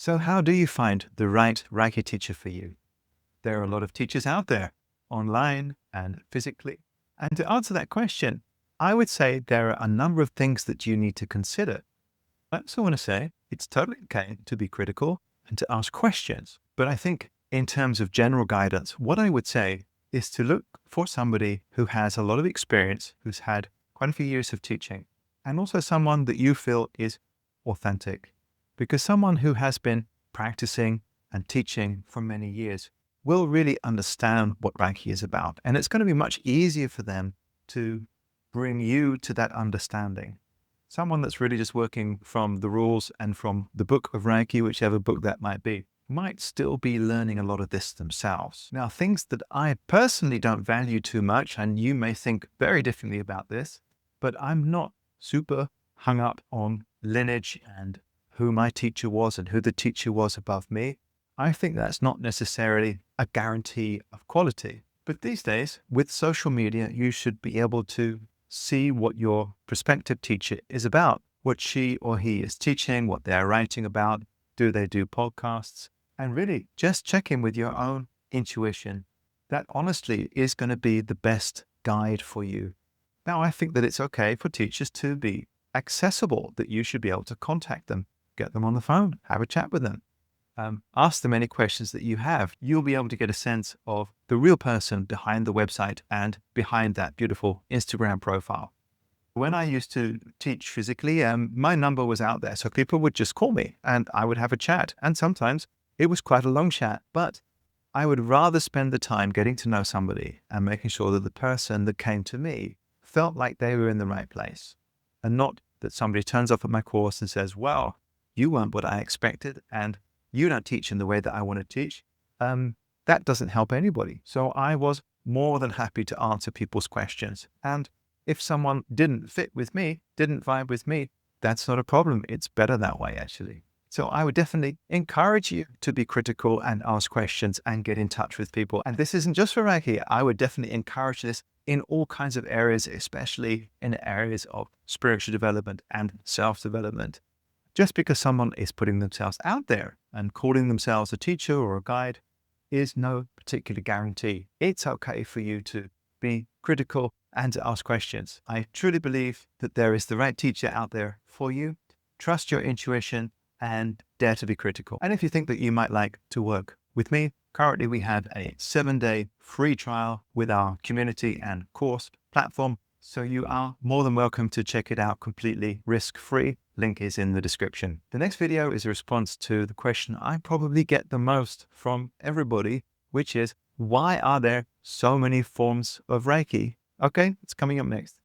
So how do you find the right Reiki teacher for you? There are a lot of teachers out there, online and physically. And to answer that question, I would say there are a number of things that you need to consider. I also want to say it's totally okay to be critical and to ask questions. But I think in terms of general guidance, what I would say is to look for somebody who has a lot of experience, who's had quite a few years of teaching, and also someone that you feel is authentic. Because someone who has been practicing and teaching for many years will really understand what Reiki is about. And it's going to be much easier for them to bring you to that understanding. Someone that's really just working from the rules and from the book of Reiki, whichever book that might be, might still be learning a lot of this themselves. Now, things that I personally don't value too much, and you may think very differently about this, but I'm not super hung up on lineage and who my teacher was and who the teacher was above me. I think that's not necessarily a guarantee of quality. But these days, with social media, you should be able to see what your prospective teacher is about, what she or he is teaching, what they're writing about, do they do podcasts, and really just check in with your own intuition. That honestly is going to be the best guide for you. Now, I think that it's okay for teachers to be accessible, that you should be able to contact them, get them on the phone, have a chat with them. Ask them any questions that you have. You'll be able to get a sense of the real person behind the website and behind that beautiful Instagram profile. When I used to teach physically, my number was out there. So people would just call me and I would have a chat. And sometimes it was quite a long chat, but I would rather spend the time getting to know somebody and making sure that the person that came to me felt like they were in the right place, and not that somebody turns up at my course and says, well, you weren't what I expected and you don't teach in the way that I want to teach. That doesn't help anybody. So I was more than happy to answer people's questions. And if someone didn't fit with me, didn't vibe with me, that's not a problem. It's better that way, actually. So I would definitely encourage you to be critical and ask questions and get in touch with people. And this isn't just for Reiki. I would definitely encourage this in all kinds of areas, especially in areas of spiritual development and self-development. Just because someone is putting themselves out there and calling themselves a teacher or a guide is no particular guarantee. It's okay for you to be critical and to ask questions. I truly believe that there is the right teacher out there for you. Trust your intuition and dare to be critical. And if you think that you might like to work with me, currently we have a 7-day free trial with our community and course platform. So you are more than welcome to check it out completely risk-free. Link is in the description. The next video is a response to the question I probably get the most from everybody, which is, why are there so many forms of Reiki? Okay, it's coming up next.